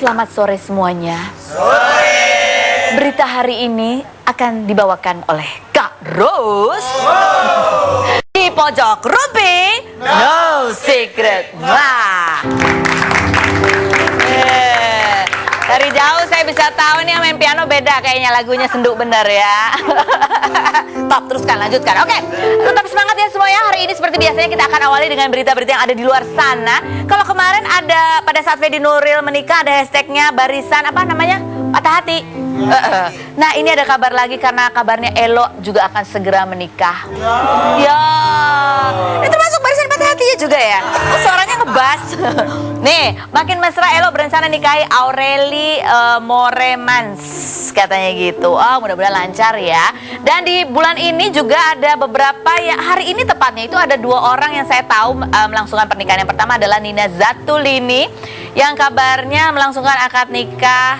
selamat sore semuanya. Sore. Berita hari ini akan dibawakan oleh Kak Ros. Di pojok Rumpi, no secret. Wah. Dari jauh saya bisa tahu nih yang main piano beda kayaknya, lagunya sendu bener ya. Top, teruskan, lanjutkan. Oke, tetap semangat ya semuanya. Hari ini seperti biasanya kita akan awali dengan berita-berita yang ada di luar sana. Kalau kemarin ada pada saat Fedi Nuril menikah ada hashtagnya barisan apa namanya? Patah hati. Nah ini ada kabar lagi karena kabarnya Elo juga akan segera menikah. Ya, itu masuk barisan patah hati ya juga ya. Oh, suaranya ngebas. Nih, makin mesra Elo berencana nikahi Aureli Moremans katanya gitu. Oh, mudah-mudahan lancar ya. Dan di bulan ini juga ada beberapa ya, hari ini tepatnya itu ada 2 orang yang saya tahu melangsungkan pernikahan. Yang pertama adalah Nina Zatulini yang kabarnya melangsungkan akad nikah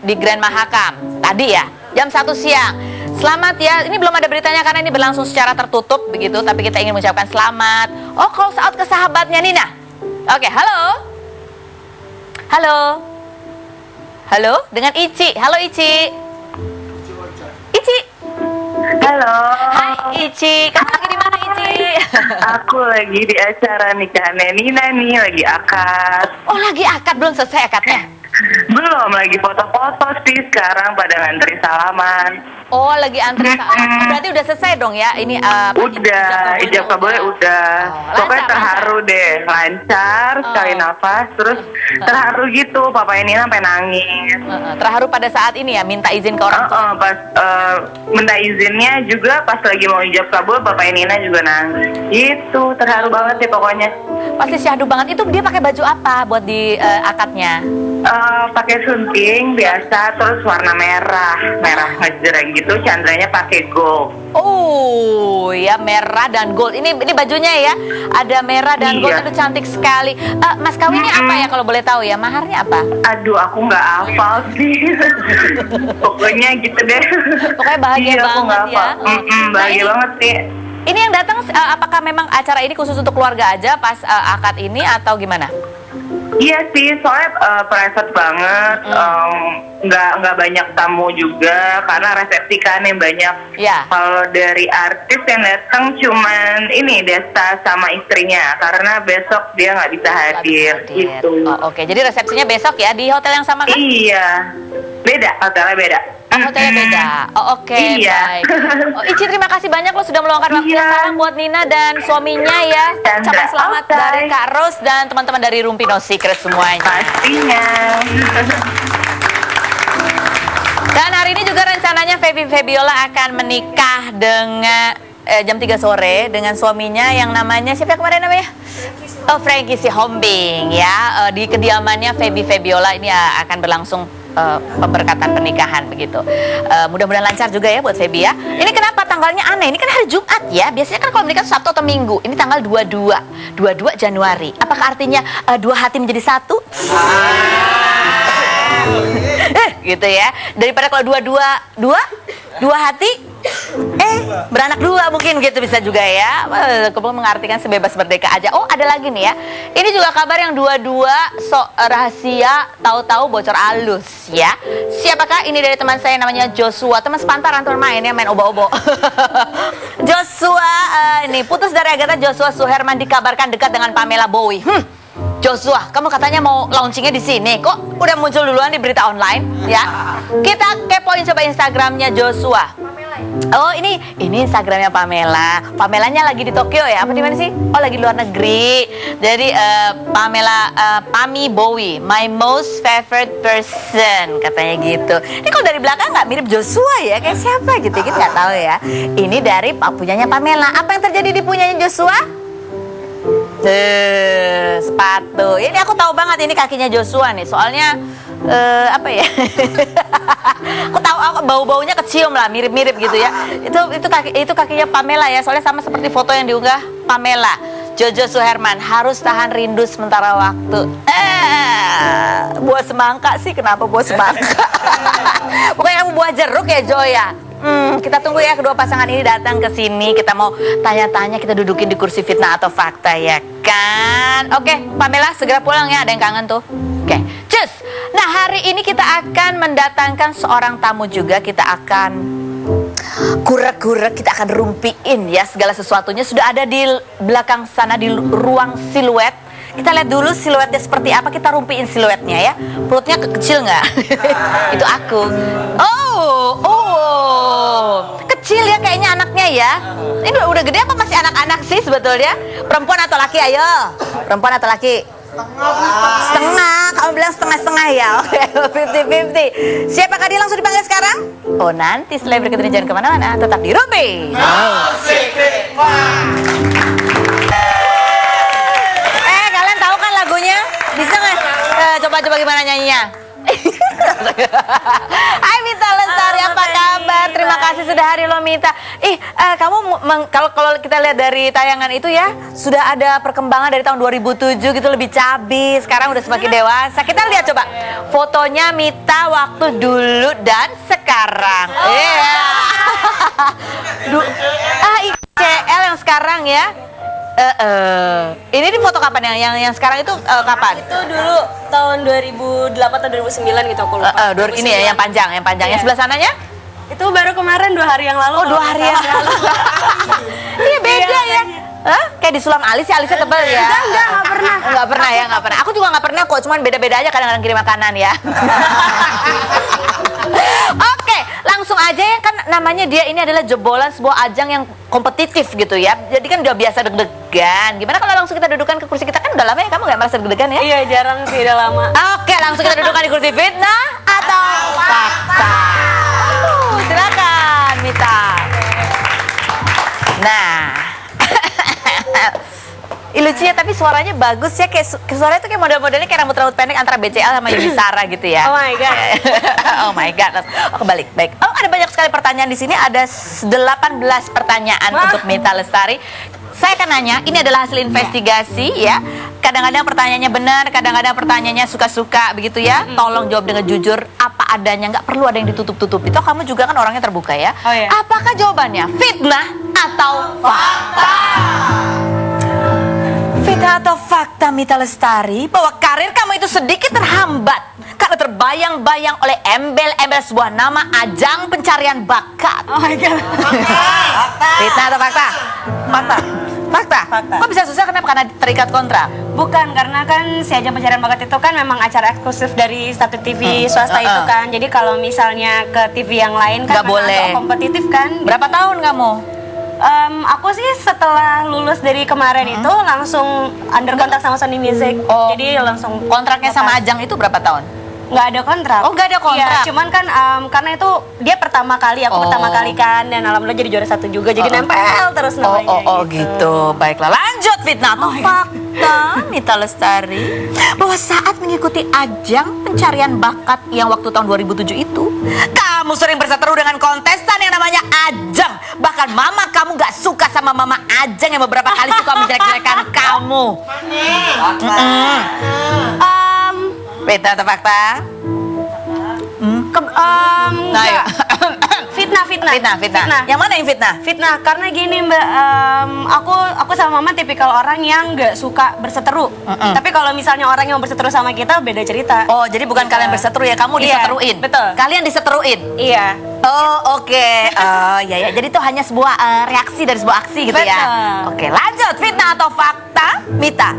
di Grand Mahakam tadi ya, jam 1 siang. Selamat ya, ini belum ada beritanya karena ini berlangsung secara tertutup begitu, tapi kita ingin mengucapkan selamat. Oh, call out ke sahabatnya Nina. Oke, halo. Halo. Halo, dengan Ici. Halo Ici. Ici. Halo. Hai Ici, kamu lagi di mana Ici? Aku lagi di acara nikahannya Nina nih, lagi akad. Oh, lagi akad, belum selesai akadnya? Belum, lagi foto-foto sih sekarang pada ngantri salaman. Oh, lagi antri salaman. Berarti udah selesai dong ya? Ini udah, ijab kabulnya udah. Pokoknya terharu deh, lancar, sekali nafas, terus terharu gitu. Papanya Nina sampai nangis. Terharu pada saat ini ya, minta izin ke orang tua. Pas minta izinnya juga pas lagi mau ijab kabul, papanya Nina juga nangis. Gitu, terharu banget sih pokoknya. Pasti syahdu banget. Itu dia pakai baju apa buat di akadnya? Pakai sunting biasa, terus warna merah ngejreng gitu, candranya pakai gold. Oh ya, merah dan gold. Ini bajunya ya, ada merah dan gold. Itu cantik sekali. Mas kawinnya apa ya kalau boleh tahu ya? Maharnya apa? Aduh, aku nggak hafal sih. Pokoknya gitu deh. Pokoknya bahagia banget ya. Bahagia banget sih. Ini yang datang, apakah memang acara ini khusus untuk keluarga aja pas akad ini atau gimana? Iya sih, soalnya private banget, nggak banyak tamu juga karena resepsi kan yang banyak. Ya. Kalau dari artis yang datang cuman ini Desta sama istrinya karena besok dia nggak bisa hadir. Gitu. Oh, oke. Jadi resepsinya besok ya di hotel yang sama kan? Iya, beda, hotelnya beda. Oh, hotelnya beda. Oh, oke. Iya. Baik. Oh, Ici, terima kasih banyak lo sudah meluangkan waktunya. Salam buat Nina dan suaminya ya. Ucapan selamat dari Kak Ros dan teman-teman dari Rumpi No Secret semuanya. Pastinya. Dan hari ini juga rencananya Febiola akan menikah dengan jam 3 sore dengan suaminya yang namanya siapa kemarin namanya? Oh, Frankie Sihombing ya. Di kediamannya Febiola ini akan berlangsung pemberkatan pernikahan begitu. Mudah-mudahan lancar juga ya buat Febi ya. Ini kenapa tanggalnya aneh? Ini kan hari Jumat ya. Biasanya kan kalau menikah Sabtu atau Minggu. Ini tanggal 22 Januari. Apakah artinya 2 hati menjadi 1? Gitu ya. Daripada kalau 2 hati beranak 2 mungkin gitu bisa juga ya. Kemudian mengartikan sebebas merdeka aja. Oh, ada lagi nih ya. Ini juga kabar yang 22 rahasia tahu-tahu bocor halus ya. Siapakah ini? Dari teman saya namanya Joshua, teman sepantaran tuh main obo-obo. Joshua ini putus dari Agatha. Joshua Suherman dikabarkan dekat dengan Pamela Bowie. Joshua, kamu katanya mau launchingnya di sini, kok udah muncul duluan di berita online ya? Kita kepoin coba Instagramnya Joshua. Oh, ini Instagramnya Pamela. Pamelanya lagi di Tokyo ya? Apa di mana sih? Oh, lagi di luar negeri. Jadi Pami Bowie, my most favorite person katanya gitu. Ini kalau dari belakang nggak mirip Joshua ya? Kayak siapa gitu? Kita nggak tahu ya. Ini dari punyanya Pamela. Apa yang terjadi di punyanya Joshua? Sepatu. Ini aku tahu banget ini kakinya Joshua nih. Soalnya apa ya? Aku tahu bau-baunya kecium lah, mirip-mirip gitu ya. Itu kakinya Pamela ya. Soalnya sama seperti foto yang diunggah Pamela. Jojo Suherman harus tahan rindu sementara waktu. Buah semangka sih, kenapa buah semangka? Pokoknya kamu buah jeruk ya Joya. Kita tunggu ya kedua pasangan ini datang ke sini. Kita mau tanya-tanya, kita dudukin di kursi fitnah atau fakta ya kan. Oke, Pamela segera pulang ya, ada yang kangen tuh. Oke, cus. Nah, hari ini kita akan mendatangkan seorang tamu juga. Kita akan gurek-gurek, kita akan rumpiin ya segala sesuatunya. Sudah ada di belakang sana di ruang siluet. Kita lihat dulu siluetnya seperti apa, kita rumpiin siluetnya ya. Perutnya kecil nggak? Itu aku. Oh, kecil ya kayaknya anaknya ya. Ini udah gede apa masih anak-anak sih sebetulnya? Perempuan atau laki, ayo? Perempuan atau laki? Setengah, kamu bilang setengah-setengah ya. Oke, 50-50. Siapakah dia, langsung dipanggil sekarang? Oh, nanti setelah berikut ini jangan kemana-mana, tetap di Rumpi. Kalian tahu kan lagunya? Bisa nggak? Coba-coba gimana nyanyinya? Hai Mita Lestari, apa kabar? Terima kasih sudah hari lo Mita. Kamu kalau kita lihat dari tayangan itu ya, sudah ada perkembangan dari tahun 2007 gitu, lebih cabi. Sekarang udah semakin dewasa. Kita lihat coba fotonya Mita waktu dulu dan sekarang. Iya. ICL yang sekarang ya. Ini di foto kapan yang sekarang itu kapan? Itu dulu tahun 2008 atau 2009 gitu aku lupa. Ini ya yang panjang. Yang sebelah sananya? Itu baru kemarin 2 hari yang lalu. Oh, 2 hari yang lalu. Iya beda ya. Hah? Kayak di sulam alis sih, alisnya tebal ya? Enggak pernah. Enggak pernah. Aku juga enggak pernah kok, cuman beda-beda aja kadang-kadang kirim makanan ya. Oke, langsung aja ya, kan namanya dia ini adalah jebolan sebuah ajang yang kompetitif gitu ya. Jadi kan udah biasa deg-degan. Gimana kalau langsung kita dudukan ke kursi kita, kan udah lama ya kamu nggak merasa deg-degan ya? Iya, jarang sih, udah lama. Oke, langsung kita dudukan di kursi fitnah atau fakta. Silakan Mita. Nah. Lucunya tapi suaranya bagus ya, kayak suaranya tuh kayak model-modelnya kayak rambut-rambut pendek antara BCL sama Yuni Sara gitu ya. Oh my god. Oh my god. Kebalik. Baik. Oh, ada banyak sekali pertanyaan di sini, ada 18 pertanyaan untuk Mita Lestari. Saya akan nanya, ini adalah hasil investigasi ya. Kadang-kadang pertanyaannya benar, kadang-kadang pertanyaannya suka-suka begitu ya. Tolong jawab dengan jujur, apa adanya, nggak perlu ada yang ditutup-tutup. Itu kamu juga kan orangnya terbuka ya. Oh, iya. Apakah jawabannya fitnah atau fakta? Fitnah atau fakta Mita Lestari bahwa karir kamu itu sedikit terhambat karena terbayang-bayang oleh embel-embel sebuah nama ajang pencarian bakat. Oh my god. Fitnah atau fakta? Fakta. Kok bisa susah, kenapa? Karena terikat kontrak? Bukan, karena kan si ajang pencarian bakat itu kan memang acara eksklusif dari satu TV swasta itu kan. Jadi kalau misalnya ke TV yang lain kan nggak boleh. agak kompetitif kan. Berapa tahun kamu? Aku sih setelah lulus dari kemarin itu langsung under kontrak sama Sony Music. Oh. Jadi langsung Kontraknya sama ajang itu berapa tahun? nggak ada kontrak. Oh, nggak ada kontrak. Iya, cuman kan karena itu dia pertama kali, aku pertama kali kan, dan alhamdulillah jadi juara 1 juga, jadi nempel terus namanya. Gitu. Baiklah, lanjut fitnah atau fakta Mita Lestari bahwa saat mengikuti ajang pencarian bakat yang waktu tahun 2007 itu, kamu sering berseteru dengan kontestan yang namanya Ajang. Bahkan mama kamu gak suka sama mama Ajang yang beberapa kali suka menjelek-jelekan kamu. Fitnah atau fakta? Enggak. Fitnah. Yang mana yang fitnah? Fitnah, karena gini Mbak, aku sama mama tipikal orang yang nggak suka berseteru. Tapi kalau misalnya orang yang mau berseteru sama kita beda cerita. Oh, jadi bukan kalian berseteru ya, kamu diseteruin? Betul. Kalian diseteruin? Iya. Oh, oke. Ya. Jadi itu hanya sebuah reaksi dari sebuah aksi gitu ya? Betul. Oke, lanjut. Fitnah atau fakta, Mita?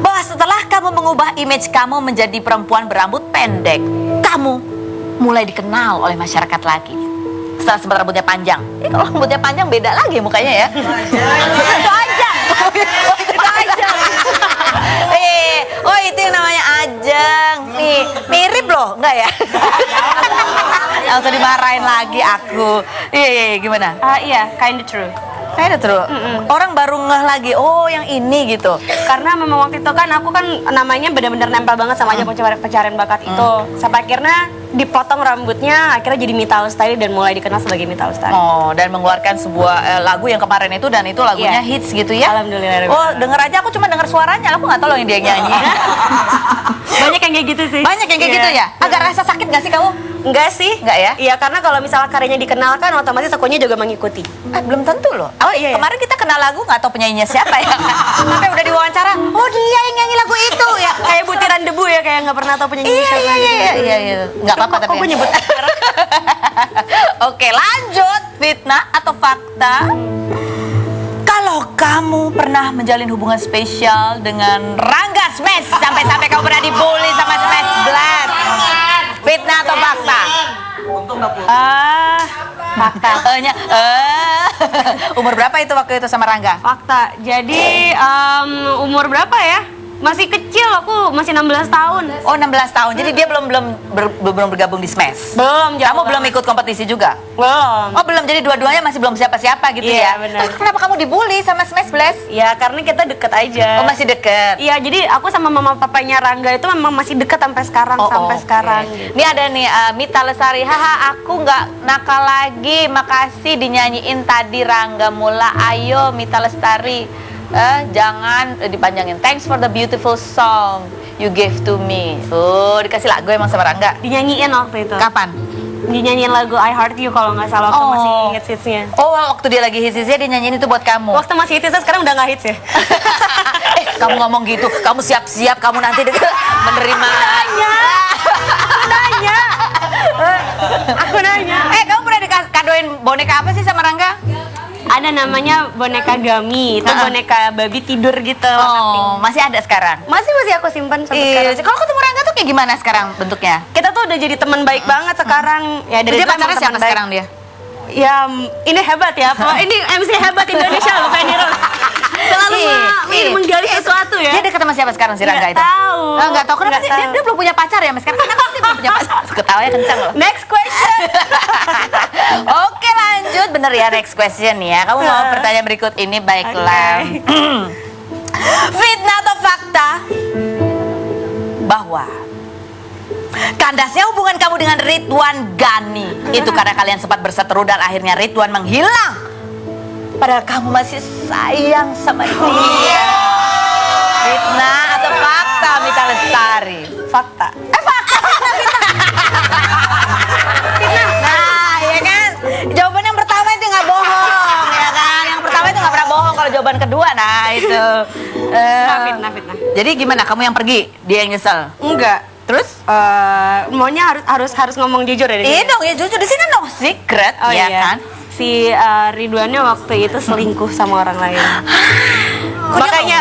Bahwa setelah kamu mengubah image kamu menjadi perempuan berambut pendek, kamu mulai dikenal oleh masyarakat lagi. Setelah sempat rambutnya panjang. Kalau rambutnya panjang beda lagi mukanya ya. Itu Ajang. Itu Ajang. Itu yang namanya Ajang. Nih, mirip loh, enggak ya? Langsung dimarahin lagi aku. Iya, gimana? Iya, kinda true. Kayaknya true. Orang baru ngeh lagi, oh yang ini gitu. Karena memang waktu itu kan aku kan namanya benar-benar nempel banget sama aja pencarian bakat itu. Sampai akhirnya dipotong rambutnya, akhirnya jadi Mita Lestari dan mulai dikenal sebagai Mita Lestari. Oh, dan mengeluarkan sebuah lagu yang kemarin itu, dan itu lagunya hits gitu ya. Alhamdulillah. Oh, denger aja, aku cuma denger suaranya, aku nggak tahu loh yang dia nyanyi. Banyak yang kayak gitu sih. Banyak yang kayak gitu ya? Agak rasa sakit gak sih kamu? Enggak sih. Enggak ya? Iya, karena kalau misalnya karyanya dikenalkan, otomatis akunya juga mengikuti. Belum tentu loh. Oh iya. Kemarin kita kenal lagu nggak tahu penyanyinya siapa ya. Sampai udah diwawancara, oh dia yang nyanyi lagu itu ya. Kayak butiran debu ya. ya, kayak nggak pernah tahu penyanyi siapa gitu. Iya. Nggak apa-apa tapi. Kok gue nyebut merek? Oke, lanjut. Fitnah atau fakta? Kalau kamu pernah menjalin hubungan spesial dengan Rangga Smash, sampai-sampai kamu pernah dibully sama Smash Blood. Fitnah atau fakta? Fakta. Umur berapa itu waktu itu sama Rangga? Fakta. Jadi umur berapa ya? Masih kecil, aku masih 16 tahun. Oh, 16 tahun. Jadi dia belum bergabung di Smash. Belum, Kamu belum ikut kompetisi juga? Belum. Oh, belum. Jadi dua-duanya masih belum siapa-siapa gitu Iya, ya? benar. Terus kenapa kamu dibully sama Smash Blast? Ya karena kita deket aja. Oh, masih deket? Iya, jadi aku sama mama papanya Rangga itu memang masih deket sampai sekarang, Oke. sekarang. Ini ada nih Mita Lesari, haha aku nggak nakal lagi, makasih dinyanyiin tadi Rangga Mula, ayo Mita Lestari, jangan dipanjangin, thanks for the beautiful song you gave to me. Oh, dikasih lagu emang sama Rangga? Dinyanyiin waktu itu. Kapan? Dinyanyiin lagu I Heart You kalau nggak salah waktu masih hits-hitsnya. Oh, waktu dia lagi hits-hitsnya dia nyanyiin itu buat kamu? Waktu masih hits-hitsnya, sekarang udah nggak hits ya? Kamu ngomong gitu, kamu siap-siap, kamu nanti menerima. Aku nanya. Kamu pernah dikadoin boneka apa sih sama Rangga? Ada namanya boneka Gami, itu boneka babi tidur gitu. Oh, masih ada sekarang? Masih aku simpan sampai sekarang. Kalau ketemu Rangga tuh kayak gimana sekarang bentuknya? Kita tuh udah jadi teman baik banget sekarang. Ya dari Dia dulu pacarnya emang siapa teman baik. sekarang dia? Ya, ini hebat ya. Ini MC hebat Indonesia loh, Fanny Rose. Selalu menggali sesuatu ya. Dia dekat sama siapa sekarang si Rangga itu? Nggak tahu. Nggak tahu. Kenapa Nggak sih? tahu. Dia belum punya pacar ya mas sekarang? Kenapa dia belum punya pacar? Ketawanya kencang loh. Next question. Oke lanjut, bener ya next question ya. Kamu mau pertanyaan berikut ini, baiklah. Fitnah atau fakta bahwa kandasnya hubungan kamu dengan Ridwan Ghani itu karena kalian sempat berseteru dan akhirnya Ridwan menghilang, padahal kamu masih sayang sama dia. Fitnah atau fakta, Mita Lestari? Fakta. Nah, ya kan? Jawaban yang pertama itu nggak bohong, ya kan? Yang pertama itu nggak pernah bohong. Kalau jawaban kedua, nah itu. Fitnah. Jadi gimana? Kamu yang pergi, dia yang nyesel. Enggak. Terus? Maunya harus ngomong jujur ya di Iya sini? dong, ya jujur di sini no secret, Oh ya iya kan? Si Ridwannya waktu itu selingkuh sama orang lain.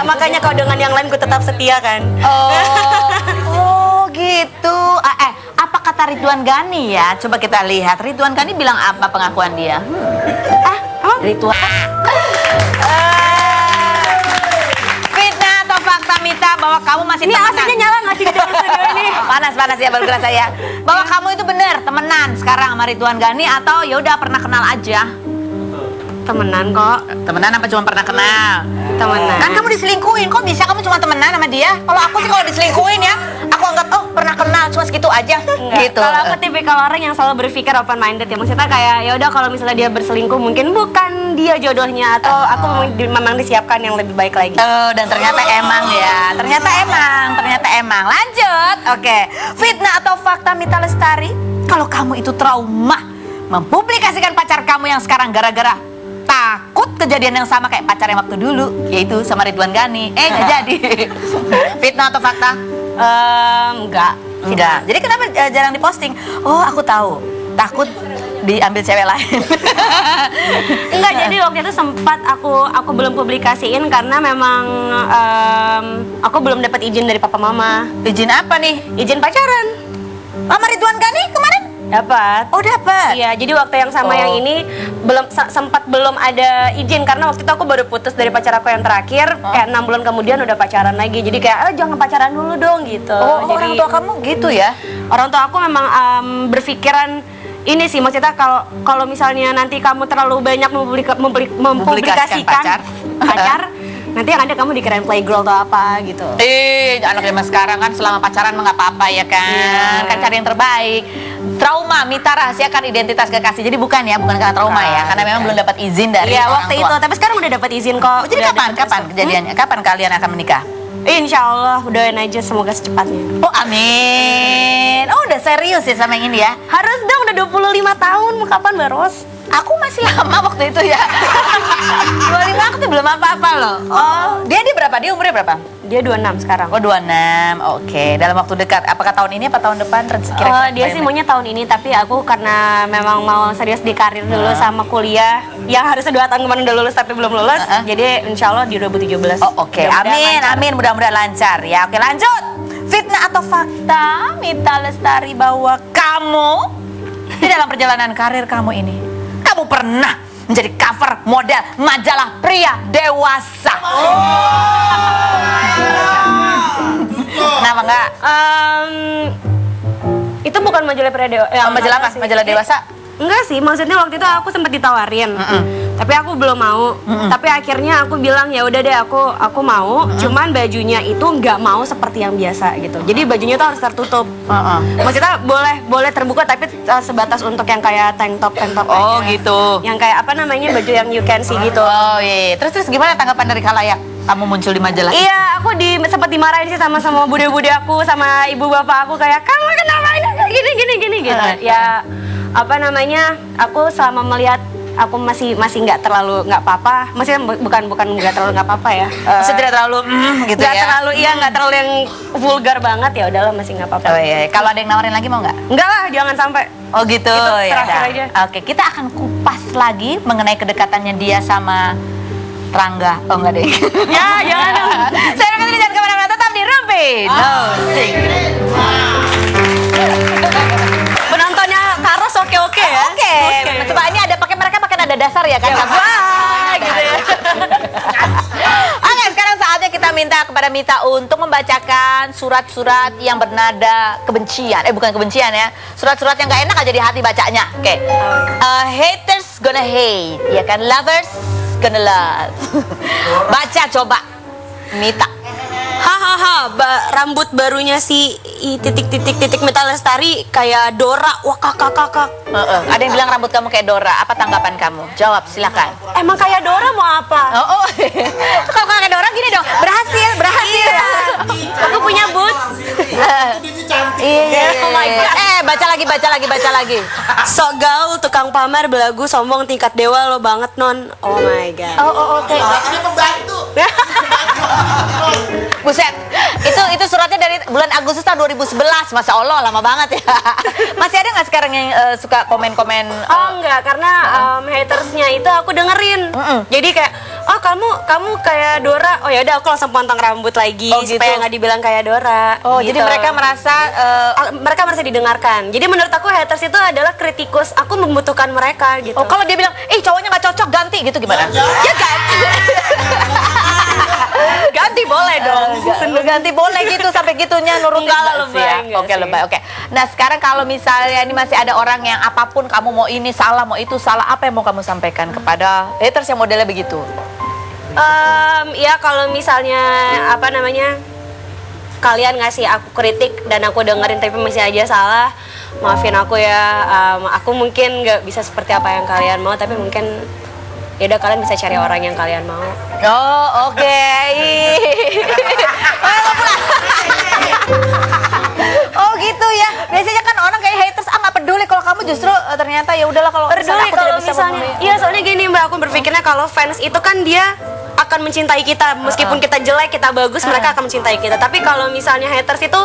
Makanya kalau dengan yang lain gue tetap setia kan. Oh gitu. Apa kata Ridwan Ghani ya? Coba kita lihat. Ridwan Ghani bilang apa pengakuan dia? Ridwan. Fitnah atau fakta Mita bahwa kamu masih Ini temenan? AC-nya nyala nggak sih di dalam studio ini? Panas ya baru kerasa ya. Bahwa kamu itu benar temenan sekarang sama Ridwan Ghani atau ya udah pernah kenal aja? Temenan kok. Temenan apa cuma pernah kenal? Temenan. Kan kamu diselingkuhin, kok bisa kamu cuma temenan sama dia? Kalau aku sih kalau diselingkuhin ya, aku anggap pernah kenal cuma segitu aja. Enggak. Gitu. Kalau aku tipikal orang yang selalu berpikir open minded ya. Maksudnya kayak ya udah kalau misalnya dia berselingkuh mungkin bukan dia jodohnya atau aku memang disiapkan yang lebih baik lagi. Dan ternyata emang ya. Ternyata emang. Lanjut. Oke. Fitnah atau fakta Mita Lestari? Kalau kamu itu trauma mempublikasikan pacar kamu yang sekarang gara-gara takut kejadian yang sama kayak pacar yang waktu dulu, yaitu sama Ridwan Ghani. Nggak jadi. Fitnah atau fakta? Enggak. Jadi kenapa jarang diposting? Oh, aku tahu. Takut diambil cewek lain. Enggak, jadi waktu itu sempat aku belum publikasiin karena memang aku belum dapat izin dari papa mama. Izin apa nih? Izin pacaran. Sama Ridwan Ghani kemarin? Dapat. Oh, dapat. Iya, jadi waktu yang sama yang ini sempat belum ada izin karena waktu itu aku baru putus dari pacar aku yang terakhir, kayak 6 bulan kemudian udah pacaran lagi. Jadi kayak jangan pacaran dulu dong gitu. Jadi, orang tua kamu gitu ya? Orang tua aku memang berpikiran ini sih, maksudnya kalau misalnya nanti kamu terlalu banyak mempublikasikan pacar, nanti yang ada kamu dikirain playgirl atau apa gitu. Anak zaman sekarang kan selama pacaran mah nggak apa-apa ya kan? Kan cari yang terbaik. Trauma, Mita rahasiakan identitas kekasih. Jadi bukan karena trauma ya, karena memang belum dapat izin dari Iya, orang waktu tua. itu, tapi sekarang udah dapat izin kok. Jadi kapan kejadiannya? Kapan kalian akan menikah? Insya Allah, doain aja semoga secepatnya. Oh, amin. Oh, udah serius ya sama yang ini ya? Harus dong, udah 25 tahun, mau kapan Baros? Aku masih lama waktu itu ya. 25 aku tuh belum apa-apa loh. Oh, dia berapa? Dia umurnya berapa? dia 26 sekarang. Oh 26, oke. Dalam waktu dekat, apakah tahun ini apa tahun depan? Kira-kira Dia sih maunya tahun ini, tapi aku karena memang mau serius di karir dulu sama kuliah yang harusnya 2 tahun kemarin udah lulus tapi belum lulus, jadi insya Allah di 2017. Oh oke, amin, mudah-mudahan lancar ya. Oke lanjut, fitnah atau fakta Mita Lestari bahwa kamu di dalam perjalanan karir kamu ini, kamu pernah menjadi cover model majalah pria dewasa. Kenapa enggak? Itu bukan majalah pria dewasa. Majalah apa? Majalah dewasa? Enggak sih, maksudnya waktu itu aku sempat ditawarin, tapi aku belum mau. Tapi akhirnya aku bilang ya udah deh, aku mau. Cuman bajunya itu nggak mau seperti yang biasa gitu. Jadi bajunya tuh harus tertutup. Maksudnya boleh terbuka, tapi sebatas untuk yang kayak tank top Oh aja. gitu. Yang kayak apa namanya, baju yang you can see gitu. Oh iya. Terus gimana tanggapan dari khalayak? Kamu muncul di majalah? Iya, aku sempat dimarahin sih sama bude-bude aku, sama ibu bapak aku kayak kamu kenapa gini gitu. Ya apa namanya, aku selama melihat aku masih nggak terlalu nggak apa-apa, maksudnya bukan nggak terlalu nggak apa-apa ya, Maksudnya tidak terlalu gitu nggak ya? terlalu nggak terlalu yang vulgar banget, ya udahlah masih nggak apa-apa. Oh iya, kalau ada yang nawarin lagi mau nggak? Enggak lah, jangan sampai. Oh gitu, Itu ya terakhir udah. aja. Oke, kita akan kupas lagi mengenai kedekatannya dia sama Rangga. Oh enggak deh. Ya jangan dong. Saya akan jangan kemana-mana, tetap di Rumpi No Secret. Penontonnya Karos oke ya. Oke, coba ini ada mereka pakai nada dasar ya kan? Wah, gitu ya. Oke, sekarang saatnya kita minta kepada Mita untuk membacakan surat-surat yang bernada kebencian. Bukan kebencian ya. Surat-surat yang gak enak aja di hati bacanya. Oke. Haters gonna hate, ya kan? Lovers gonna love. Baca coba, Mita. Hahaha, rambut barunya si titik Mita Lestari kayak Dora. Wah kakak. Ada yang bilang rambut kamu kayak Dora. Apa tanggapan kamu? Jawab, silakan. Emang kayak Dora mau apa? Oh. Kalau kayak Dora gini dong. Berhasil. Aku punya boots. Iya. Oh my God. Baca lagi. Sok gaul, tukang pamer, belagu, sombong, tingkat dewa lo banget non. Oh my God. Oke. Ini pembantu. Buset. Itu suratnya dari bulan Agustus tahun 2011. Masya Allah, lama banget ya. Masih ada nggak sekarang yang suka komen-komen? Oh enggak, karena hatersnya itu aku dengerin. Jadi kayak, oh kamu kayak Dora. Oh ya udah, aku langsung potong rambut lagi supaya nggak dibilang kayak Dora. Oh, gitu. jadi mereka merasa didengarkan. Jadi menurut aku haters itu adalah kritikus. Aku membutuhkan mereka gitu. Oh, kalau dia bilang, cowoknya nggak cocok, ganti gitu gimana? Ya ganti. Ganti boleh dong. Ganti boleh gitu sampai gitunya nurutin. Enggak lah, sih lebay, ya. enggak Oke, sih. lebay. Oke. Nah, sekarang kalau misalnya ini masih ada orang yang apapun kamu mau ini salah, mau itu salah, apa yang mau kamu sampaikan kepada haters yang modelnya begitu? Ya kalau misalnya apa namanya, kalian ngasih aku kritik dan aku dengerin tapi masih aja salah, maafin aku ya. Aku mungkin nggak bisa seperti apa yang kalian mau, tapi mungkin ya udah, kalian bisa cari orang yang kalian mau. Oh, oke. Oh gitu ya. Biasanya kan orang kayak haters nggak peduli, kalau kamu justru ternyata ya udahlah, kalau Peduli aku kalau tidak bisa misalnya. memulai. Iya, soalnya gini Mbak, aku berpikirnya kalau fans itu kan dia akan mencintai kita meskipun kita jelek, kita bagus, mereka akan mencintai kita. Tapi kalau misalnya haters itu,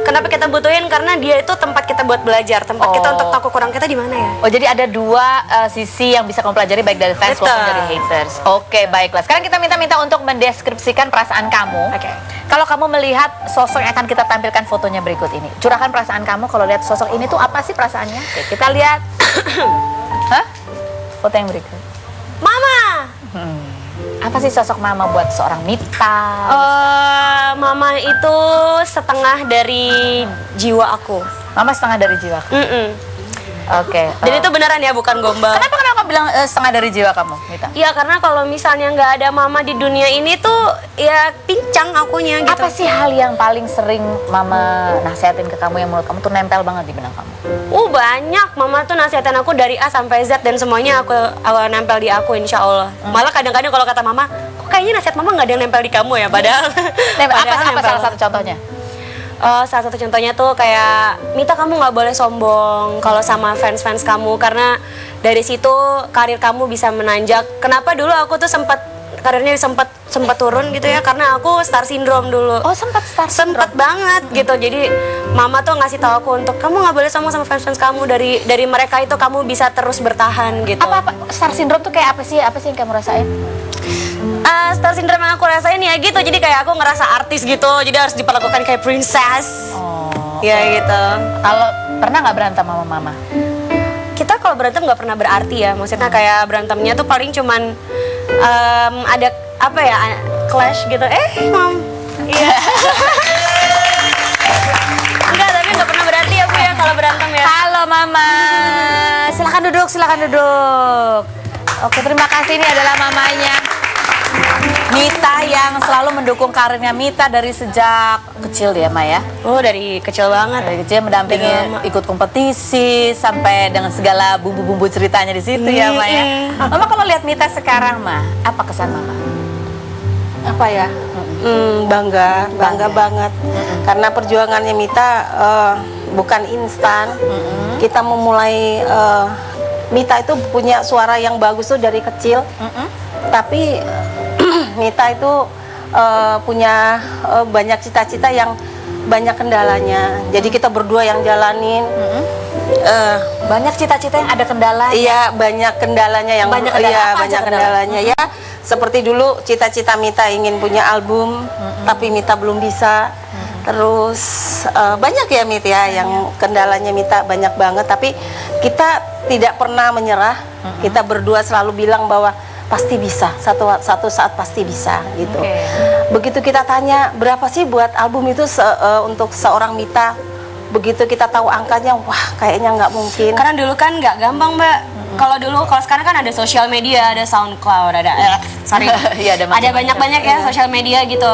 kenapa kita butuhin? Karena dia itu tempat kita buat belajar, tempat kita untuk tahu kekurangan kita di mana ya. Oh, jadi ada dua sisi yang bisa kamu pelajari, baik dari fans Betul. maupun dari haters. Oke, baiklah. Sekarang kita minta untuk mendeskripsikan perasaan kamu. Oke. Kalau kamu melihat sosok yang akan kita tampilkan fotonya berikut ini, curahkan perasaan kamu kalau lihat sosok ini tuh apa sih perasaannya? Oke, kita lihat. Hah? Foto yang berikut. Mama. Apa sih sosok mama buat seorang Mita? Mama itu setengah dari jiwa aku. Mama setengah dari jiwa. Oke. Dan itu beneran ya, bukan gombal. Kenapa kamu bilang setengah dari jiwa kamu, Mita? Iya, karena kalau misalnya nggak ada mama di dunia ini tuh ya pincang akunya gitu. Apa sih hal yang paling sering mama nasihatin ke kamu yang menurut kamu tuh nempel banget di benak kamu? Banyak. Mama tuh nasihatin aku dari A sampai Z dan semuanya aku nempel di aku, insya Allah. Malah kadang-kadang kalau kata mama, kok kayaknya nasihat mama nggak ada yang nempel di kamu ya, padahal. Apa salah satu contohnya? Salah satu contohnya tuh kayak, Mita kamu nggak boleh sombong kalau sama fans-fans kamu, karena dari situ karir kamu bisa menanjak. Kenapa dulu aku tuh sempat karirnya sempat turun gitu ya, karena aku star syndrome dulu. Oh, sempat star syndrome. Sempet banget gitu. Jadi mama tuh ngasih tahu aku untuk kamu nggak boleh sama fans kamu, dari mereka itu kamu bisa terus bertahan gitu. Apa star syndrome tuh kayak apa sih yang kamu rasain? Star syndrome yang aku rasain ya gitu. Jadi kayak aku ngerasa artis gitu, jadi harus diperlakukan kayak princess. Ya gitu. Kalau pernah nggak berantem sama mama? Kita kalau berantem nggak pernah berarti ya, maksudnya kayak berantemnya tuh paling cuman ada apa ya, clash gitu. Mom, iya. Enggak, tapi nggak pernah berarti ya Bu ya kalau berantem ya. Halo mama, silakan duduk. Oke, terima kasih. Ini adalah mamanya Mita yang selalu mendukung karirnya Mita dari sejak kecil ya, Ma ya. Oh, dari kecil banget. Dari kecil mendampingi ikut kompetisi sampai dengan segala bumbu-bumbu ceritanya di situ ya, Ma ya. Mama kalau lihat Mita sekarang, Ma, apa kesan Mama? Apa ya? Bangga banget. Karena perjuangannya Mita bukan instan. Kita memulai Mita itu punya suara yang bagus tuh dari kecil. Tapi Mita itu punya banyak cita-cita yang banyak kendalanya. Jadi kita berdua yang jalanin. Banyak cita-cita yang ada kendalanya. Iya, banyak kendalanya yang Banyak kendala. iya, Apa aja banyak kendalanya ya. Seperti dulu cita-cita Mita ingin punya album, tapi Mita belum bisa. Terus banyak ya Mita ya yang kendalanya Mita banyak banget, tapi kita tidak pernah menyerah. Kita berdua selalu bilang bahwa pasti bisa, satu saat pasti bisa gitu. Begitu kita tanya berapa sih buat album itu untuk seorang Mita, begitu kita tahu angkanya, wah kayaknya nggak mungkin. Karena dulu kan nggak gampang Mbak. Kalau sekarang kan ada sosial media, ada SoundCloud, Iya, ada banyak-banyak ya sosial media gitu.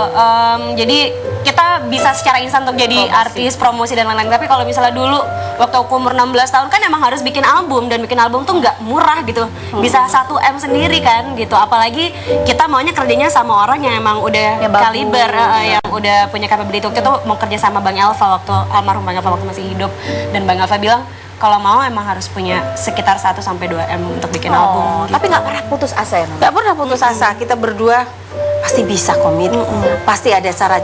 Jadi kita bisa secara instan untuk jadi artis, promosi dan lain-lain. Tapi kalau misalnya dulu waktu aku umur 16 tahun kan emang harus bikin album, dan bikin album tuh nggak murah gitu. Bisa 1 M sendiri kan gitu. Apalagi kita maunya kerjanya sama orang yang emang udah yang kaliber, yang udah punya capability. Kita tuh mau kerja sama Bang Elva almarhum Bang Elva waktu masih hidup, dan Bang Elva bilang kalau mau emang harus punya sekitar 1 sampai 2 M untuk bikin album. Gitu. Tapi nggak pernah putus asa ya, Mama? Nggak pernah putus asa. Kita berdua pasti bisa komit. Pasti ada cara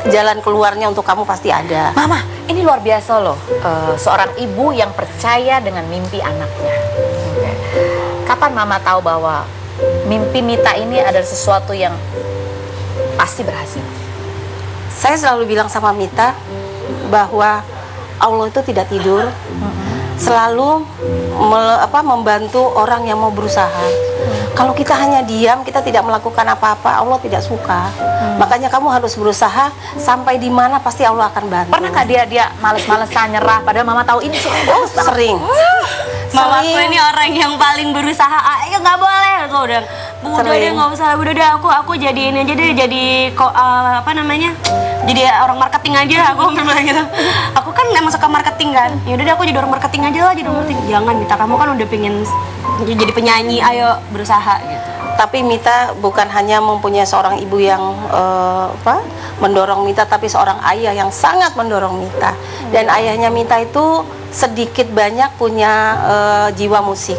jalan keluarnya untuk kamu pasti ada. Mama, ini luar biasa loh. Seorang ibu yang percaya dengan mimpi anaknya. Kapan Mama tahu bahwa mimpi Mita ini adalah sesuatu yang pasti berhasil? Saya selalu bilang sama Mita bahwa Allah itu tidak tidur, selalu membantu orang yang mau berusaha. Kalau kita hanya diam, kita tidak melakukan apa-apa, Allah tidak suka. Makanya kamu harus berusaha, sampai di mana pasti Allah akan bantu. Pernah nggak dia males-malesan nyerah padahal Mama tahu ini Sering. Mama aku ini orang yang paling berusaha. Ayo nggak boleh, aku udah deh nggak usah, udah deh aku jadi ini aja deh, jadi jadi orang marketing aja, aku bilang gitu. Aku kan emang suka marketing kan, ya udah deh aku jadi orang marketing aja lah, jadi orang marketing. Jangan Mita, kamu kan udah pengen jadi penyanyi, ayo berusaha gitu. Tapi Mita bukan hanya mempunyai seorang ibu yang mendorong Mita, tapi seorang ayah yang sangat mendorong Mita. Dan ayahnya Mita itu sedikit banyak punya jiwa musik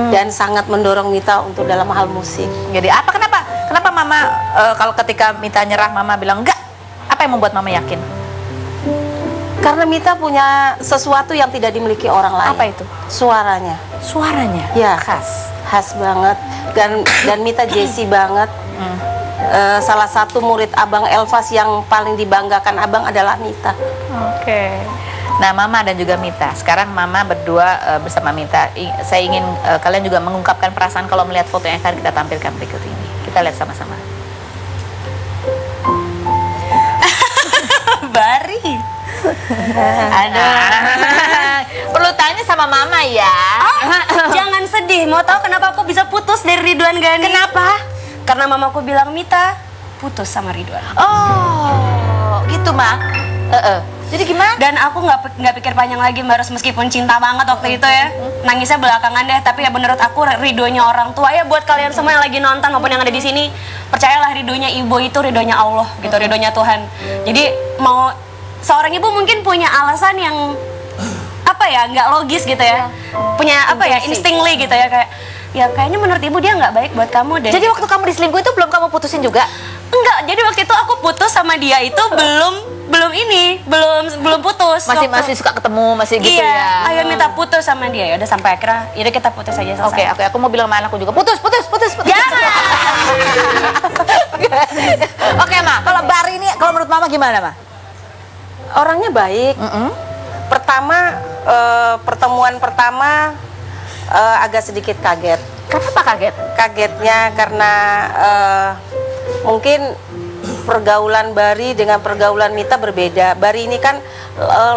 dan sangat mendorong Mita untuk dalam hal musik. Jadi kenapa Mama kalau ketika Mita nyerah Mama bilang enggak? Apa yang membuat Mama yakin? Karena Mita punya sesuatu yang tidak dimiliki orang lain. Apa itu? Suaranya. Suaranya? Ya, khas banget. Dan Mita Jessie banget. Salah satu murid Abang Elvas yang paling dibanggakan Abang adalah Mita. Oke. Nah, Mama dan juga Mita. Sekarang Mama berdua bersama Mita. Saya ingin kalian juga mengungkapkan perasaan kalau melihat foto yang akan kita tampilkan berikut ini. Kita lihat sama-sama. Bari. Perlu tanya sama Mama ya. Jangan sedih. Mau tahu kenapa aku bisa putus dari Ridwan Ghani? Kenapa? Karena mamaku bilang, Mita putus sama Ridwan. Oh, gitu Ma. Jadi gimana? Dan aku nggak pikir panjang lagi, Mbak Ros, meskipun cinta banget waktu itu ya. Nangisnya belakangan deh, tapi ya menurut aku ridhonya orang tua ya, buat kalian semua yang lagi nonton maupun yang ada di sini, percayalah ridhonya ibu itu ridhonya Allah gitu, ridhonya Tuhan. Jadi mau seorang ibu mungkin punya alasan yang nggak logis gitu ya, punya instingly gitu ya, kayak ya kayaknya menurut ibu dia nggak baik buat kamu deh. Jadi waktu kamu diselingkuh itu belum kamu putusin juga? Enggak, jadi waktu itu aku putus sama dia itu belum putus. Masih suka ketemu, masih gitu iya, ya? ayo minta putus sama dia. Ya udah sampai akhirnya, yaudah kita putus aja selesai. Oke, aku mau bilang sama anakku juga, putus. Jangan! Oke, Ma, kalau Bari ini, kalau menurut Mama gimana, Ma? Orangnya baik. Pertama, pertemuan pertama agak sedikit kaget. Kenapa kaget? Kagetnya karena mungkin pergaulan Bari dengan pergaulan Mita berbeda. Bari ini kan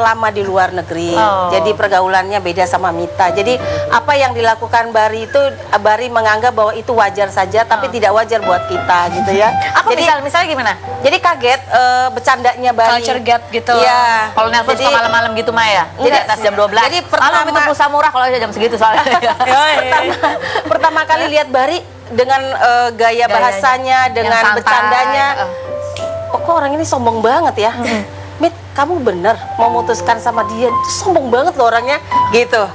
lama di luar negeri, jadi pergaulannya beda sama Mita. Jadi apa yang dilakukan Bari itu, Bari menganggap bahwa itu wajar saja, tapi tidak wajar buat kita, gitu ya. Apa Jadi misalnya gimana? jadi kaget bercandanya Bari. Culture gap gitu. Iya. Kalau nelpon suka malam-malam gitu, Ma ya? Di Enggak. atas jam 12. Jadi malam itu pulsa murah kalau jam segitu soalnya. pertama kali lihat Bari dengan gaya bahasanya, Yang dengan santai. bercandanya, oh kok orang ini sombong banget ya. Mit, kamu bener mau memutuskan sama dia, sombong banget loh orangnya, gitu.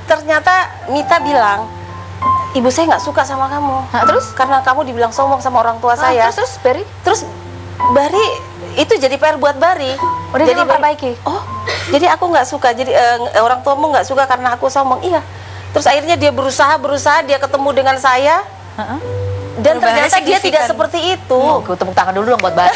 Ternyata Mita bilang, ibu saya nggak suka sama kamu. Terus? Karena kamu dibilang sombong sama orang tua saya. Terus Bari? Terus Bari itu jadi PR buat Bari. Udah jadi memperbaiki? Oh, jadi aku nggak suka. Jadi orang tuamu nggak suka karena aku sombong. Iya. Terus akhirnya dia berusaha, dia ketemu dengan saya. Dan Perubahannya ternyata dia tidak signifikan. seperti itu. Gue tepuk tangan dulu dong buat Bari.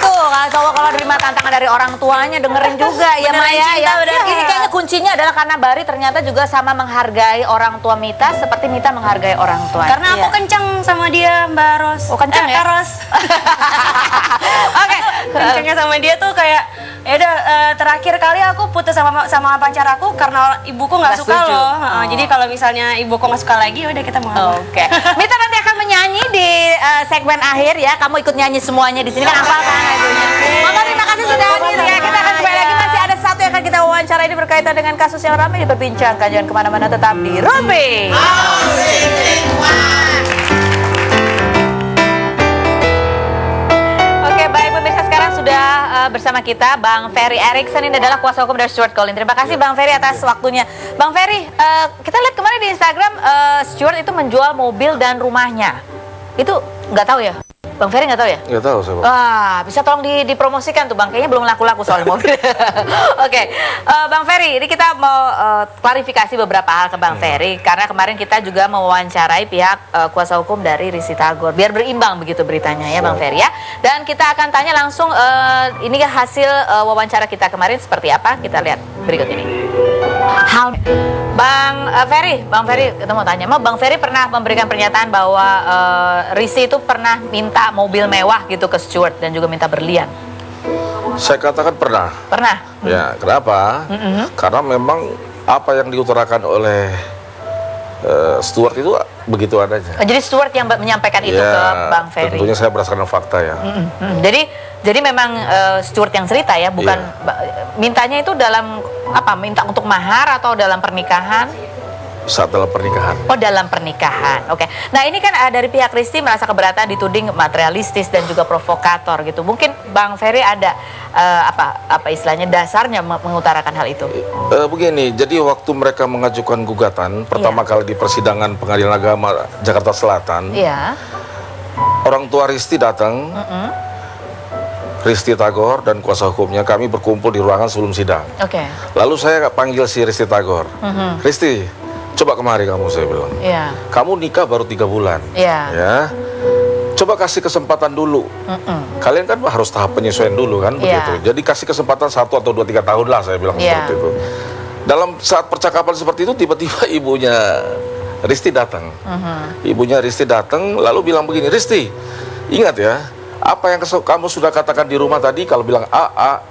Tuh, cowok kalau nerima tantangan dari orang tuanya dengerin juga ya Beneran Maya cinta, ya. beneran. Ini kayaknya kuncinya adalah karena Bari ternyata juga sama menghargai orang tua Mita seperti Mita menghargai orang tua. Karena aku kencang sama dia, Mbak Ros. Oh, kencang ya? Kak Ros. Oke. Kencangnya sama dia tuh kayak, ya udah terakhir kali aku putus sama pacar aku karena ibuku nggak Nggak suka setuju. loh. Jadi kalau misalnya ibuku nggak suka lagi, udah kita mau. Oke. Mita nanti akan menyanyi di segmen akhir ya. Kamu ikut nyanyi semuanya di sini kan hafal kan lagunya. Mama terima kasih sudah hadir ya. Kita akan kembali lagi, masih ada satu yang akan kita wawancara, ini berkaitan dengan kasus yang ramai diperbincangkan. Jangan kemana-mana, tetap di Rumpi. Oke, baik pemirsa, sekarang sudah bersama kita Bang Ferry Erikson. Ini adalah kuasa hukum dari Stuart Collins. Terima kasih Bang Ferry atas waktunya. Bang Ferry, kita lihat kemarin di Instagram Stuart itu menjual mobil dan rumahnya. Itu nggak tahu ya? Bang Ferry nggak tahu ya? Nggak tahu saya, Bang. Wah, bisa tolong dipromosikan tuh Bang. Kayaknya belum laku-laku soal mobil. Oke, Bang Ferry, ini kita mau klarifikasi beberapa hal ke Bang Ferry. Karena kemarin kita juga mewawancarai pihak kuasa hukum dari Risty Tagor. Biar berimbang begitu beritanya ya Bang Ferry ya. Dan kita akan tanya langsung, ini hasil wawancara kita kemarin seperti apa. Kita lihat berikut ini. Bang Ferry, kita mau tanya, Bang Ferry pernah memberikan pernyataan bahwa Risty itu pernah minta mobil mewah gitu ke Stuart dan juga minta berlian. Saya katakan pernah. Pernah? Ya, kenapa? Karena memang apa yang diutarakan oleh Stuart itu begitu adanya. Jadi Stuart yang menyampaikan itu ke Bang Ferry. Tentunya saya berdasarkan fakta ya. Jadi memang Stuart yang cerita ya, bukan mintanya itu dalam apa? Minta untuk mahar atau dalam pernikahan? Saat dalam pernikahan. Oh, dalam pernikahan. Oke. Nah, ini kan dari pihak Risty merasa keberatan dituding materialistis dan juga provokator gitu. Mungkin Bang Ferry ada apa istilahnya dasarnya mengutarakan hal itu? Begini, jadi waktu mereka mengajukan gugatan pertama kali di persidangan Pengadilan Agama Jakarta Selatan, Iya. orang tua Risty datang, Risty Tagor dan kuasa hukumnya, kami berkumpul di ruangan sebelum sidang. Oke. Lalu saya panggil si Risty Tagor, Risty, coba kemari kamu, saya bilang. Iya. Kamu nikah baru 3 bulan. Iya. Ya. Coba kasih kesempatan dulu. Kalian kan harus tahap penyesuaian dulu kan, begitu. Jadi kasih kesempatan 1 atau 2, 3 tahun lah, saya bilang seperti itu. Dalam saat percakapan seperti itu, tiba-tiba ibunya Risty datang. Ibunya Risty datang lalu bilang begini, Risty, ingat ya, apa yang kamu sudah katakan di rumah tadi, kalau bilang A,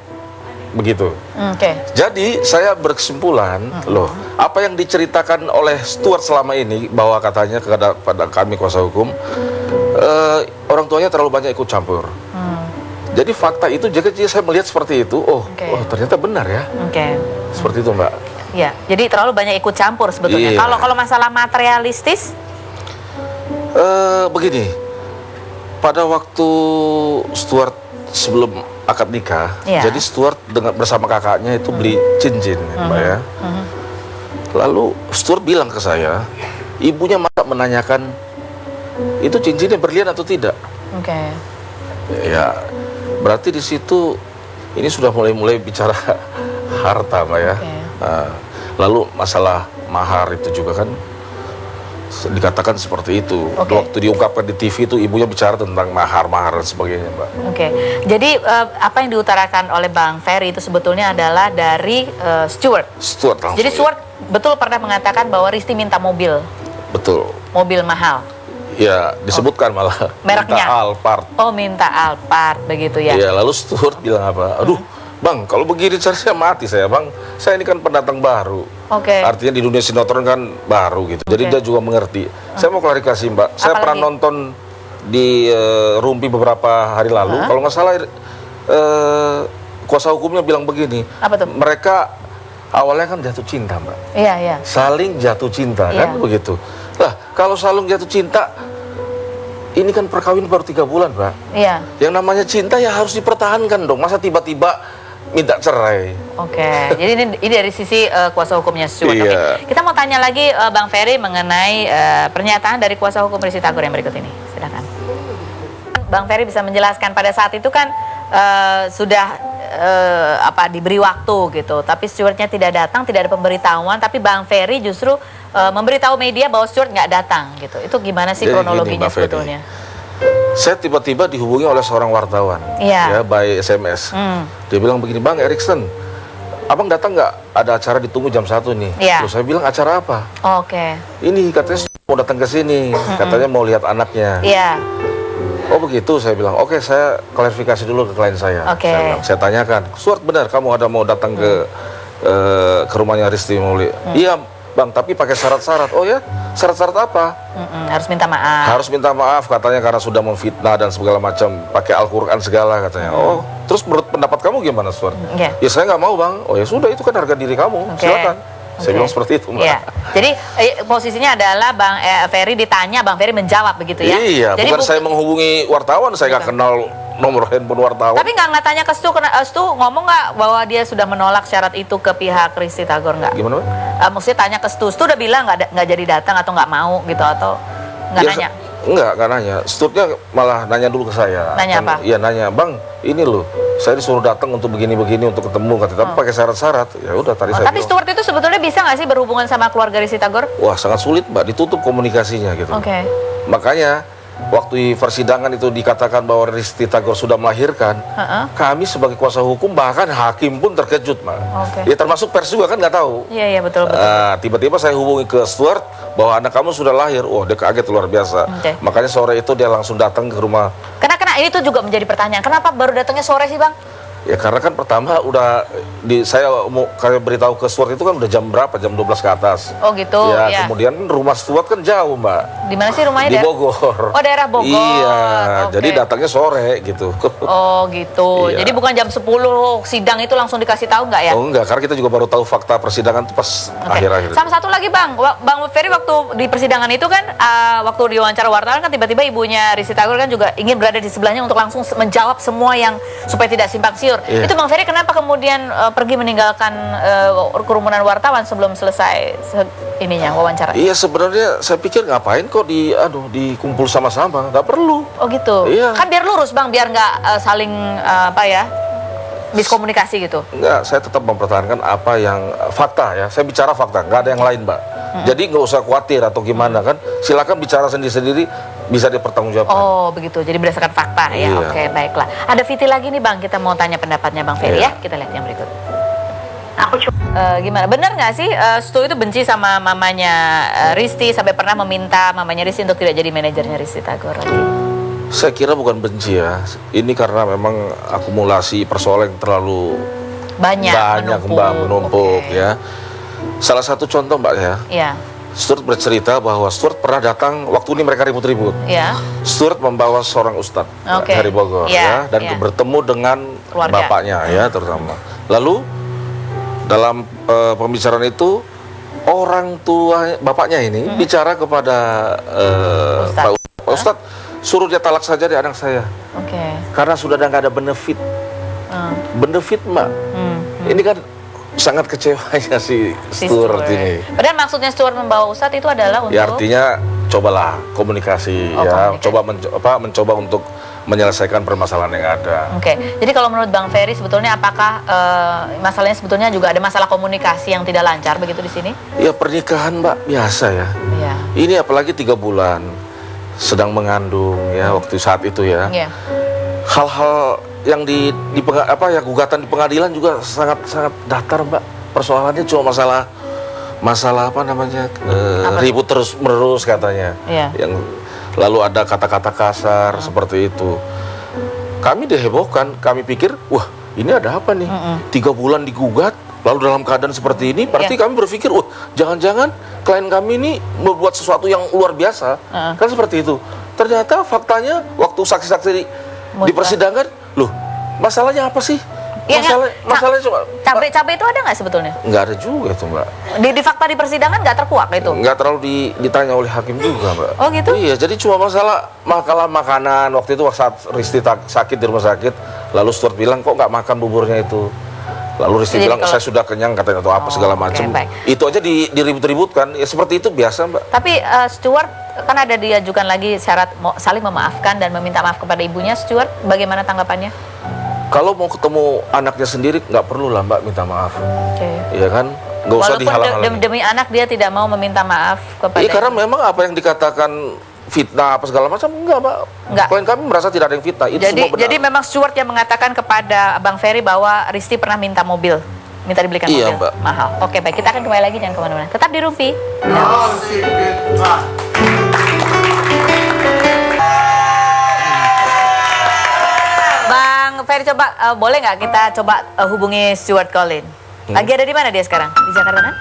begitu. Oke. Jadi saya berkesimpulan, loh, apa yang diceritakan oleh Stuart selama ini bahwa katanya kepada kami kuasa hukum, orang tuanya terlalu banyak ikut campur. Jadi fakta itu, jadi saya melihat seperti itu. Oh, ternyata benar ya. Seperti itu, Mbak. Ya, jadi terlalu banyak ikut campur sebetulnya. Iya. Kalau masalah materialistis, begini, pada waktu Stuart sebelum akad nikah, jadi Stuart bersama kakaknya itu beli cincin, Mbak ya. Lalu Stuart bilang ke saya, ibunya masa menanyakan itu cincinnya berlian atau tidak. Oke. Ya, berarti di situ ini sudah mulai bicara harta, Mbak ya. Oke. Lalu masalah mahar itu juga kan dikatakan seperti itu. Oke. Waktu diungkapkan di TV itu ibunya bicara tentang mahar dan sebagainya, Mbak. Oke. Jadi apa yang diutarakan oleh Bang Ferry itu sebetulnya adalah dari Stuart. Stuart langsung. Jadi Stuart betul pernah mengatakan bahwa Risti minta mobil mahal. Ya, disebutkan malah. Mereknya? Minta Alphard. Oh, minta Alphard begitu ya. Iya, lalu Stuart bilang apa? Aduh, Bang, kalau begini saya mati saya, Bang. Saya ini kan pendatang baru. Oke. Artinya di dunia sinetron kan baru gitu. Jadi Oke. dia juga mengerti. Saya mau klarifikasi, Mbak. Saya Apalagi? pernah nonton di Rumpi beberapa hari lalu. Kalau nggak salah kuasa hukumnya bilang begini. Apa tuh? Mereka awalnya kan jatuh cinta, Mbak. Iya, iya. Saling jatuh cinta, Iya. kan begitu. Lah, kalau saling jatuh cinta, ini kan perkawinan baru 3 bulan, Mbak. Iya. Yang namanya cinta ya harus dipertahankan dong. Masa tiba-tiba minta cerai? Oke. Jadi ini dari sisi kuasa hukumnya Stuart. Iya. Oke. Kita mau tanya lagi Bang Ferry mengenai pernyataan dari kuasa hukum Risti Tagor yang berikut ini. Silakan. Bang Ferry bisa menjelaskan pada saat itu kan sudah diberi waktu gitu, tapi Stuartnya tidak datang, tidak ada pemberitahuan, tapi Bang Ferry justru memberitahu media bahwa Stuart nggak datang gitu. Itu gimana sih Jadi kronologinya gini, Mbak Ferry. sebetulnya? Saya tiba-tiba dihubungi oleh seorang wartawan, Iya. ya, by SMS. Dia bilang begini, Bang Erikson, Abang datang nggak? Ada acara ditunggu jam 1 nih. Iya. Terus saya bilang, acara apa? Oke. Ini katanya mau datang ke sini, katanya mau lihat anaknya. Iya. Oh begitu, saya bilang, oke saya klarifikasi dulu ke klien saya. Oke. Saya tanyakan, Stuart benar kamu ada mau datang ke rumahnya Risti Mauli? Iya Bang, tapi pakai syarat-syarat. Oh ya, syarat-syarat apa? Harus minta maaf. Harus minta maaf katanya karena sudah memfitnah dan segala macam, pakai Al-Quran segala katanya. Oh, terus menurut pendapat kamu gimana, Stuart? Iya. Ya saya nggak mau, Bang. Oh ya sudah, itu kan harga diri kamu. Oke. Silakan. Saya Oke. bilang seperti itu, Mbak. Iya. Jadi posisinya adalah Bang Ferry ditanya, Bang Ferry menjawab begitu ya? Iya, Jadi bukan saya menghubungi wartawan, saya nggak kenal nomor handphone wartawan. Tapi nggak tanya ke Stu, Stu ngomong nggak bahwa dia sudah menolak syarat itu ke pihak Risti Tagor nggak? Gimana, Mbak? Maksudnya tanya ke Stu udah bilang nggak jadi datang atau nggak mau gitu, atau nggak Ya, nanya? Nggak nanya. Stuartnya malah nanya dulu ke saya. Nanya apa? Iya nanya, Bang, ini loh, saya disuruh datang untuk begini-begini untuk ketemu, katanya. Tapi pakai syarat-syarat. Ya udah tadi saya Tapi bilang, Stuart itu sebetulnya bisa nggak sih berhubungan sama keluarga Risti Tagor? wah sangat sulit, Mbak, ditutup komunikasinya gitu. Oke. Makanya waktu di persidangan itu dikatakan bahwa Risti Tagor sudah melahirkan, kami sebagai kuasa hukum bahkan hakim pun terkejut, Mbak. Oke. Ya termasuk pers juga kan nggak tahu. Iya betul. Tiba-tiba saya hubungi ke Stuart bahwa anak kamu sudah lahir. Wah, dia kaget luar biasa. Oke. Makanya sore itu dia langsung datang ke rumah. Karena ini tuh juga menjadi pertanyaan. Kenapa baru datangnya sore sih, Bang? Ya karena kan pertama udah saya mau kayak beritahu ke Stuart itu kan udah jam berapa? Jam 12 ke atas. Oh gitu. Ya, Ya. kemudian rumah Stuart kan jauh, Mbak. Di mana sih rumahnya? Di Bogor. Oh, daerah Bogor. Iya, Oke. jadi datangnya sore gitu. Oh gitu. Iya. Jadi bukan jam 10 sidang itu langsung dikasih tahu nggak ya? Oh enggak, karena kita juga baru tahu fakta persidangan itu pas Oke. akhir-akhir. Sama satu lagi Bang Ferry waktu di persidangan itu kan waktu diwawancara wartawan kan tiba-tiba ibunya Risti Tagor kan juga ingin berada di sebelahnya untuk langsung menjawab semua yang supaya tidak simpang siur. Iya. Itu Bang Ferry kenapa kemudian pergi meninggalkan kerumunan wartawan sebelum selesai wawancara? Iya, sebenarnya saya pikir ngapain kok dikumpul sama-sama, nggak perlu. Oh gitu. Iya. Kan biar lurus Bang, biar nggak saling miskomunikasi gitu. Enggak, saya tetap mempertahankan apa yang fakta ya. Saya bicara fakta, nggak ada yang lain, Mbak. Jadi nggak usah khawatir atau gimana kan. Silakan bicara sendiri-sendiri, bisa dipertanggungjawabkan. Oh begitu, jadi berdasarkan fakta ya. Iya. Oke, baiklah. Ada Viti lagi nih Bang, kita mau tanya pendapatnya Bang Ferry Iya. ya. Kita lihat yang berikut. Gimana? Benar nggak sih Stu itu benci sama mamanya Risti sampai pernah meminta mamanya Risti untuk tidak jadi manajernya Risti Tagor lagi? Saya kira bukan benci ya. Ini karena memang akumulasi persoalan yang terlalu Banyak Mbak, menumpuk Oke. ya. Salah satu contoh, Mbak ya. Iya. Stuart bercerita bahwa Stuart pernah datang waktu ini mereka ribut-ribut. Iya. Stuart membawa seorang ustadz Oke. dari Bogor Iya, ya, dan iya. bertemu dengan Keluarga. bapaknya ya terutama. Lalu dalam pembicaraan itu orang tua bapaknya ini bicara kepada Pak Ustadz, suruh dia talak saja deh anak saya Oke. karena sudah nggak ada benefit. Hmm. Benefit, Mbak. Hmm. Ini kan sangat kecewanya si Stuart ini. Padahal maksudnya Stuart membawa Ustadz itu adalah untuk... Ya artinya cobalah komunikasi, mencoba untuk menyelesaikan permasalahan yang ada. Oke, jadi kalau menurut Bang Ferry sebetulnya apakah masalahnya sebetulnya juga ada masalah komunikasi yang tidak lancar begitu di sini? Ya pernikahan Mbak biasa ya. Iya. Ini apalagi 3 bulan sedang mengandung ya waktu saat itu ya. Iya. Hal-hal yang gugatan di pengadilan juga sangat datar Mbak. Persoalannya cuma masalah apa namanya ribut terus menerus katanya. Iya. Yang lalu ada kata-kata kasar seperti itu. Kami dihebohkan, kami pikir, wah ini ada apa nih? 3 bulan digugat, lalu dalam keadaan seperti ini, berarti kami berpikir, wah jangan-jangan klien kami ini membuat sesuatu yang luar biasa, kan seperti itu. Ternyata faktanya waktu saksi-saksi di persidangan, loh masalahnya apa sih? Ya, masalahnya cuma cabai itu ada nggak sebetulnya? Nggak ada juga itu Mbak. Di fakta di persidangan nggak terkuak itu? Nggak terlalu ditanya oleh hakim juga Mbak. Oh gitu? Iya, jadi cuma masalah makanan. Waktu itu saat Risti sakit di rumah sakit, lalu Stuart bilang kok nggak makan buburnya itu. Lalu Risti bilang saya sudah kenyang katanya atau apa segala macam. Itu aja diribut-ributkan. Ya seperti itu biasa Mbak. Tapi Stuart kan ada diajukan lagi syarat saling memaafkan dan meminta maaf kepada ibunya. Stuart bagaimana tanggapannya? Kalau mau ketemu anaknya sendiri nggak perlu lah Mbak minta maaf. Iya kan? Nggak usah dihalang-halangi. Demi anak dia tidak mau meminta maaf kepada. Iya karena memang apa yang dikatakan fitnah apa segala macam enggak Mbak. Klien kami merasa tidak ada yang fitnah. Itu semua benar. Jadi memang Stuart yang mengatakan kepada Bang Ferry bahwa Risti pernah minta mobil, minta dibelikan mobil Mbak. mahal. Oke baik, kita akan kembali lagi, jangan kemana-mana. Tetap di Rumpi. Bang Ferry coba boleh nggak kita coba hubungi Stuart Colin? Lagi ada di mana dia sekarang? Di Jakarta kan?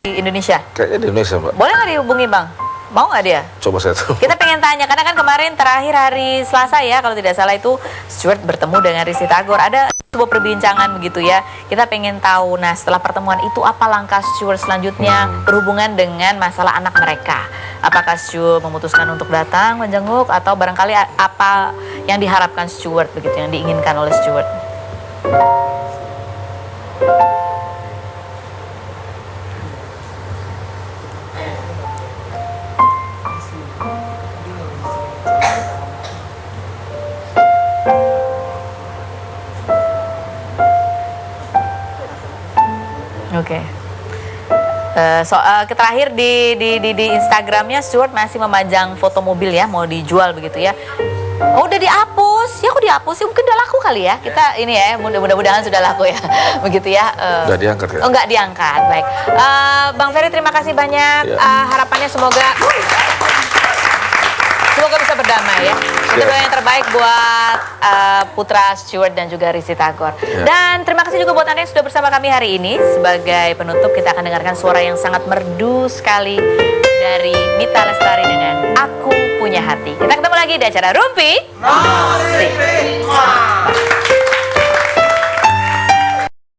Di Indonesia? Kayaknya di Indonesia Mbak. Boleh nggak dihubungi Bang? Mau nggak dia? Coba saya tahu. Kita pengen tanya, karena kan kemarin terakhir hari Selasa ya, kalau tidak salah itu Stuart bertemu dengan Risti Tagor. Ada sebuah perbincangan begitu ya. Kita pengen tahu, nah setelah pertemuan itu apa langkah Stuart selanjutnya berhubungan dengan masalah anak mereka. Apakah Stuart memutuskan untuk datang menjenguk atau barangkali apa yang diharapkan Stuart begitu, yang diinginkan oleh Stuart? Oke. Terakhir di Instagramnya Stuart masih memajang foto mobil ya, mau dijual begitu ya. Oh udah dihapus, ya kok dihapus sih, mungkin udah laku kali ya. Kita ini ya, mudah-mudahan sudah laku ya, begitu ya. Udah diangkat ya? Oh nggak diangkat, baik. Bang Ferry terima kasih banyak, harapannya semoga bisa berdamai ya. Kita doa yang terbaik buat putra Stuart dan juga Risti Tagor. Dan terima kasih juga buat Anda yang sudah bersama kami hari ini. Sebagai penutup kita akan dengarkan suara yang sangat merdu sekali dari Mita Lestari dengan Aku Punya Hati. Kita ketemu lagi di acara Rumpi.